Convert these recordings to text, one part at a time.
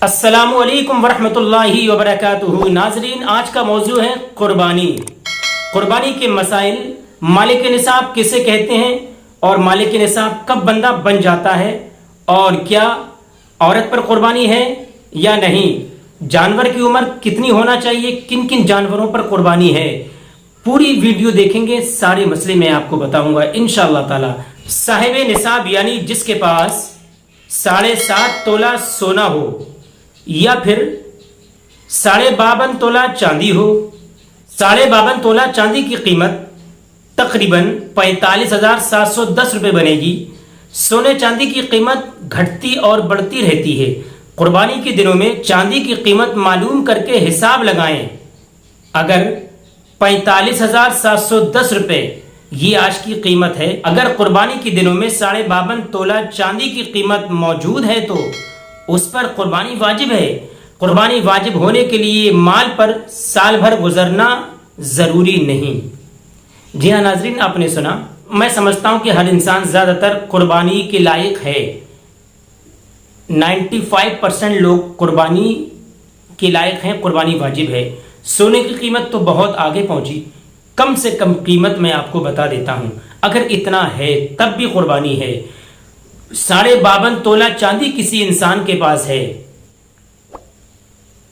السلام علیکم ورحمۃ اللہ وبرکاتہ۔ ناظرین، آج کا موضوع ہے قربانی۔ قربانی کے مسائل، مالک نصاب کسے کہتے ہیں اور مالک نصاب کب بندہ بن جاتا ہے، اور کیا عورت پر قربانی ہے یا نہیں، جانور کی عمر کتنی ہونا چاہیے، کن کن جانوروں پر قربانی ہے، پوری ویڈیو دیکھیں گے، سارے مسئلے میں آپ کو بتاؤں گا انشاءاللہ تعالی۔ صاحب نصاب یعنی جس کے پاس 7.5 تولہ سونا ہو یا پھر 52.5 تولہ چاندی ہو۔ 52.5 تولہ چاندی کی قیمت تقریباً 45,710 روپے بنے گی۔ سونے چاندی کی قیمت گھٹتی اور بڑھتی رہتی ہے۔ قربانی کے دنوں میں چاندی کی قیمت معلوم کر کے حساب لگائیں۔ اگر 45,710 روپے یہ آج کی قیمت ہے، اگر قربانی کے دنوں میں 52.5 تولہ چاندی کی قیمت موجود ہے تو اس پر قربانی واجب ہے۔ قربانی واجب ہونے کے لیے مال پر سال بھر گزرنا ضروری نہیں۔ جی ہاں ناظرین، آپ نے سنا، میں سمجھتا ہوں کہ ہر انسان زیادہ تر قربانی کے لائق ہے۔ 95% لوگ قربانی کے لائق ہیں، قربانی واجب ہے۔ سونے کی قیمت تو بہت آگے پہنچی، کم سے کم قیمت میں آپ کو بتا دیتا ہوں، اگر اتنا ہے تب بھی قربانی ہے۔ 52.5 تولہ چاندی کسی انسان کے پاس ہے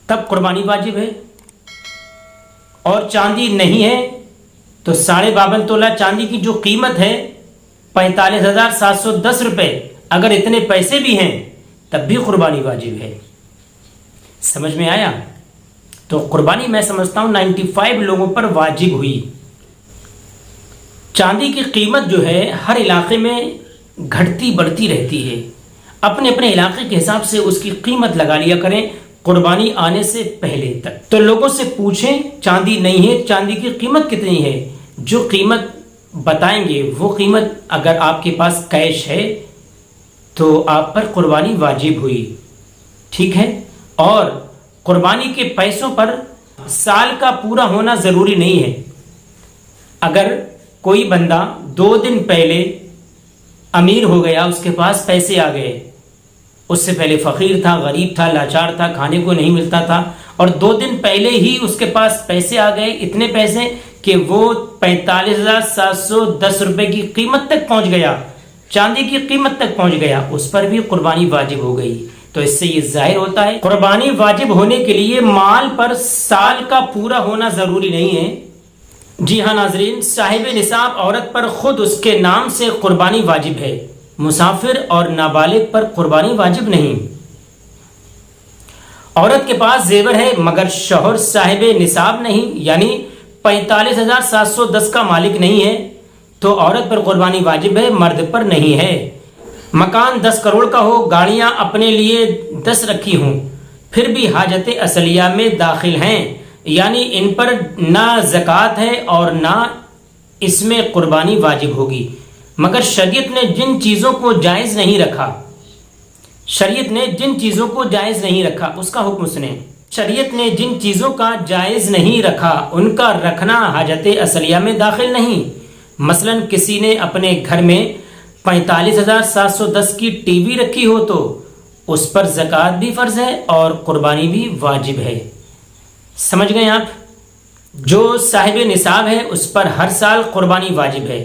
تب قربانی واجب ہے، اور چاندی نہیں ہے تو 52.5 تولہ چاندی کی جو قیمت ہے 45,710 روپے، اگر اتنے پیسے بھی ہیں تب بھی قربانی واجب ہے۔ سمجھ میں آیا؟ تو قربانی میں سمجھتا ہوں 95 لوگوں پر واجب ہوئی۔ چاندی کی قیمت جو ہے ہر علاقے میں گھٹتی بڑھتی رہتی ہے، اپنے اپنے علاقے کے حساب سے اس کی قیمت لگا لیا کریں قربانی آنے سے پہلے تک۔ تو لوگوں سے پوچھیں چاندی نہیں ہے، چاندی کی قیمت کتنی ہے، جو قیمت بتائیں گے وہ قیمت اگر آپ کے پاس کیش ہے تو آپ پر قربانی واجب ہوئی، ٹھیک ہے۔ اور قربانی کے پیسوں پر سال کا پورا ہونا ضروری نہیں ہے۔ اگر کوئی بندہ 2 دن پہلے امیر ہو گیا، اس کے پاس پیسے آ گئے، اس سے پہلے فقیر تھا، غریب تھا، لاچار تھا، کھانے کو نہیں ملتا تھا، اور 2 دن پہلے ہی اس کے پاس پیسے آ گئے، اتنے پیسے کہ وہ 45,710 روپے کی قیمت تک پہنچ گیا، چاندی کی قیمت تک پہنچ گیا، اس پر بھی قربانی واجب ہو گئی۔ تو اس سے یہ ظاہر ہوتا ہے قربانی واجب ہونے کے لیے مال پر سال کا پورا ہونا ضروری نہیں ہے۔ جی ہاں ناظرین، صاحب نصاب عورت پر خود اس کے نام سے قربانی واجب ہے، مسافر اور نابالغ پر قربانی واجب نہیں۔ عورت کے پاس زیور ہے مگر شوہر صاحب نصاب نہیں، یعنی 45,710 کا مالک نہیں ہے تو عورت پر قربانی واجب ہے، مرد پر نہیں ہے۔ مکان 10 کروڑ کا ہو، گاڑیاں اپنے لیے 10 رکھی ہوں، پھر بھی حاجت اصلیہ میں داخل ہیں، یعنی ان پر نہ زکوٰۃ ہے اور نہ اس میں قربانی واجب ہوگی، مگر شریعت نے جن چیزوں کو جائز نہیں رکھا، شریعت نے جن چیزوں کو جائز نہیں رکھا اس کا حکم سنیں۔ شریعت نے جن چیزوں کا جائز نہیں رکھا ان کا رکھنا حاجت اصلیہ میں داخل نہیں۔ مثلا کسی نے اپنے گھر میں 45,710 کی ٹی وی رکھی ہو تو اس پر زکوٰۃ بھی فرض ہے اور قربانی بھی واجب ہے۔ سمجھ گئے آپ؟ جو صاحب نصاب ہے اس پر ہر سال قربانی واجب ہے،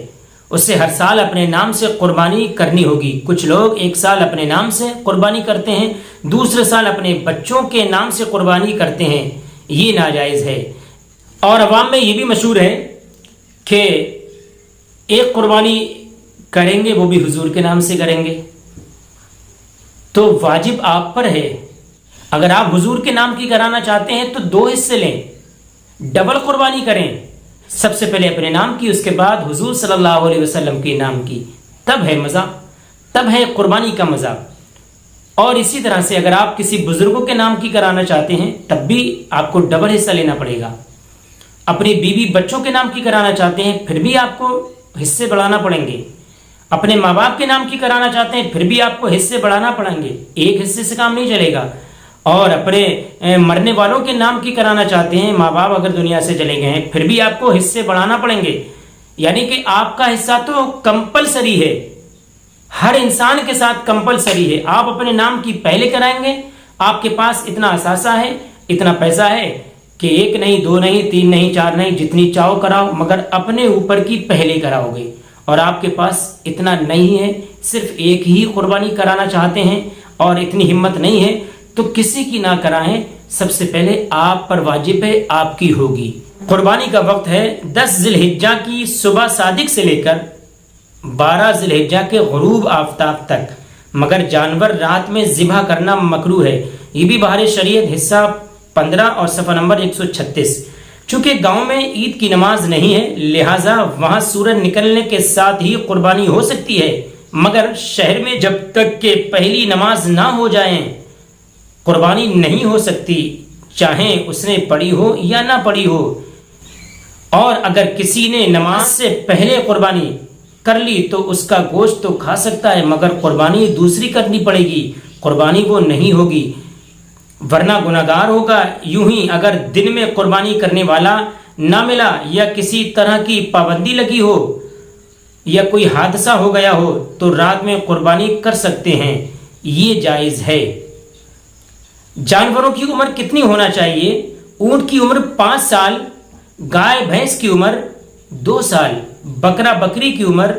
اس سے ہر سال اپنے نام سے قربانی کرنی ہوگی۔ کچھ لوگ ایک سال اپنے نام سے قربانی کرتے ہیں، دوسرے سال اپنے بچوں کے نام سے قربانی کرتے ہیں، یہ ناجائز ہے۔ اور عوام میں یہ بھی مشہور ہے کہ ایک قربانی کریں گے وہ بھی حضور کے نام سے کریں گے، تو واجب آپ پر ہے۔ اگر آپ حضور کے نام کی کرانا چاہتے ہیں تو 2 حصے لیں، ڈبل قربانی کریں، سب سے پہلے اپنے نام کی، اس کے بعد حضور صلی اللہ علیہ وسلم کے نام کی، تب ہے مزہ، تب ہے قربانی کا مزہ۔ اور اسی طرح سے اگر آپ کسی بزرگوں کے نام کی کرانا چاہتے ہیں تب بھی آپ کو ڈبل حصہ لینا پڑے گا۔ اپنی بیوی بچوں کے نام کی کرانا چاہتے ہیں پھر بھی آپ کو حصے بڑھانا پڑیں گے۔ اپنے ماں باپ کے نام کی کرانا چاہتے ہیں پھر بھی آپ کو حصے بڑھانا پڑیں گے، ایک حصے سے کام نہیں چلے گا۔ اور اپنے مرنے والوں کے نام کی کرانا چاہتے ہیں، ماں باپ اگر دنیا سے چلے گئے ہیں پھر بھی آپ کو حصے بڑھانا پڑیں گے، یعنی کہ آپ کا حصہ تو کمپلسری ہے، ہر انسان کے ساتھ کمپلسری ہے۔ آپ اپنے نام کی پہلے کرائیں گے آپ کے پاس اتنا اثاثہ ہے، اتنا پیسہ ہے کہ 1 نہیں 2 نہیں 3 نہیں 4 نہیں، جتنی چاہو کراؤ، مگر اپنے اوپر کی پہلے کراؤ گے، اور آپ کے پاس اتنا نہیں ہے، صرف ایک ہی قربانی کرانا چاہتے ہیں اور اتنی ہمت نہیں ہے، تو کسی کی نہ کرائیں، سب سے پہلے آپ پر واجب ہے، آپ کی ہوگی۔ قربانی کا وقت ہے 10 ذی الحجہ کی صبح صادق سے لے کر 12 ذی الحجہ کے غروب آفتاب تک، مگر جانور رات میں ذبح کرنا مکروہ ہے۔ یہ بھی بہار شریعت حصہ 15 اور صفحہ نمبر 136۔ چونکہ گاؤں میں عید کی نماز نہیں ہے، لہٰذا وہاں سورج نکلنے کے ساتھ ہی قربانی ہو سکتی ہے، مگر شہر میں جب تک کہ پہلی نماز نہ ہو جائیں قربانی نہیں ہو سکتی، چاہے اس نے پڑھی ہو یا نہ پڑھی ہو۔ اور اگر کسی نے نماز سے پہلے قربانی کر لی تو اس کا گوشت تو کھا سکتا ہے، مگر قربانی دوسری کرنی پڑے گی، قربانی وہ نہیں ہوگی، ورنہ گناہگار ہوگا۔ یوں ہی اگر دن میں قربانی کرنے والا نہ ملا، یا کسی طرح کی پابندی لگی ہو، یا کوئی حادثہ ہو گیا ہو، تو رات میں قربانی کر سکتے ہیں، یہ جائز ہے۔ جانوروں کی عمر کتنی ہونا چاہیے؟ اونٹ کی عمر 5 سال، گائے بھینس کی عمر 2 سال، بکرا بکری کی عمر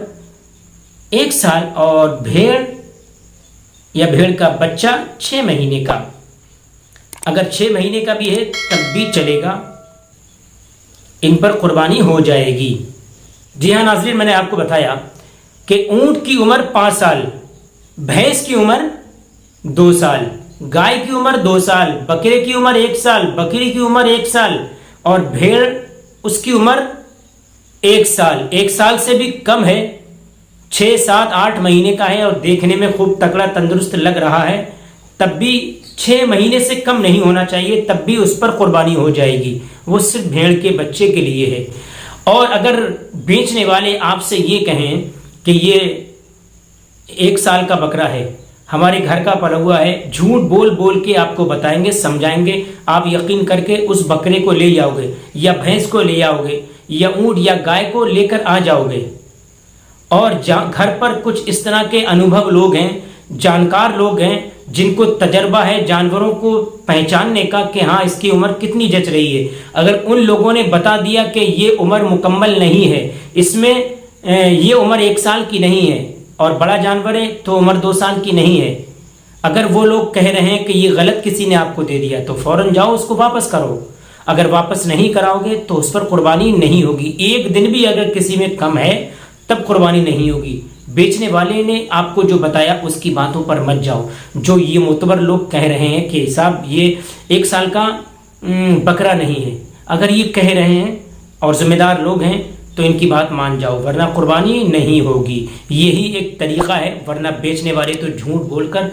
1 سال، اور بھیڑ یا بھیڑ کا بچہ 6 مہینے کا۔ اگر 6 مہینے کا بھی ہے تب بھی چلے گا، ان پر قربانی ہو جائے گی۔ جی ہاں ناظرین، میں نے آپ کو بتایا کہ اونٹ کی عمر 5 سال، بھینس کی عمر 2 سال، گائے کی عمر 2 سال، بکرے کی عمر 1 سال، بکری کی عمر 1 سال، اور بھیڑ اس کی عمر 1 سال، 1 سال سے بھی کم ہے، 6 7 8 مہینے کا ہے اور دیکھنے میں خوب تکڑا تندرست لگ رہا ہے، تب بھی 6 مہینے سے کم نہیں ہونا چاہیے، تب بھی اس پر قربانی ہو جائے گی، وہ صرف بھیڑ کے بچے کے لیے ہے۔ اور اگر بیچنے والے آپ سے یہ کہیں کہ یہ 1 سال کا بکرا ہے، ہمارے گھر کا پلا ہوا ہے، جھوٹ بول بول کے آپ کو بتائیں گے، سمجھائیں گے، آپ یقین کر کے اس بکرے کو لے جاؤ گے، یا بھینس کو لے آؤ گے، یا اونٹ یا گائے کو لے کر آ جاؤ گے۔ اور گھر پر کچھ اس طرح کے انوبھو لوگ ہیں، جانکار لوگ ہیں، جن کو تجربہ ہے جانوروں کو پہچاننے کا کہ ہاں اس کی عمر کتنی جچ رہی ہے، اگر ان لوگوں نے بتا دیا کہ یہ عمر مکمل نہیں ہے، اس میں یہ عمر 1 سال کی نہیں ہے، اور بڑا جانور ہے تو عمر 2 سال کی نہیں ہے، اگر وہ لوگ کہہ رہے ہیں کہ یہ غلط کسی نے آپ کو دے دیا، تو فوراً جاؤ اس کو واپس کرو۔ اگر واپس نہیں کراؤ گے تو اس پر قربانی نہیں ہوگی، 1 دن بھی اگر کسی میں کم ہے تب قربانی نہیں ہوگی۔ بیچنے والے نے آپ کو جو بتایا اس کی باتوں پر مت جاؤ۔ جو یہ معتبر لوگ کہہ رہے ہیں کہ صاحب یہ 1 سال کا بکرا نہیں ہے، اگر یہ کہہ رہے ہیں اور ذمہ دار لوگ ہیں تو ان کی بات مان جاؤ، ورنہ قربانی نہیں ہوگی۔ یہی ایک طریقہ ہے، ورنہ بیچنے والے تو جھوٹ بول کر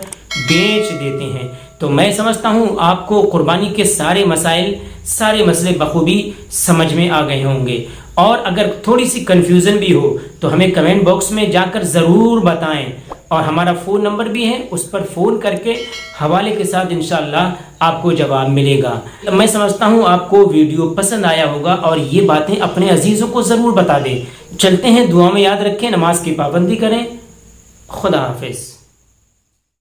بیچ دیتے ہیں۔ تو میں سمجھتا ہوں آپ کو قربانی کے سارے مسائل، سارے مسئلے بخوبی سمجھ میں آ گئے ہوں گے، اور اگر تھوڑی سی کنفیوژن بھی ہو تو ہمیں کمنٹ باکس میں جا کر ضرور بتائیں، اور ہمارا فون نمبر بھی ہے، اس پر فون کر کے حوالے کے ساتھ انشاءاللہ آپ کو جواب ملے گا۔ میں سمجھتا ہوں آپ کو ویڈیو پسند آیا ہوگا، اور یہ باتیں اپنے عزیزوں کو ضرور بتا دیں۔ چلتے ہیں، دعا میں یاد رکھیں، نماز کی پابندی کریں، خدا حافظ۔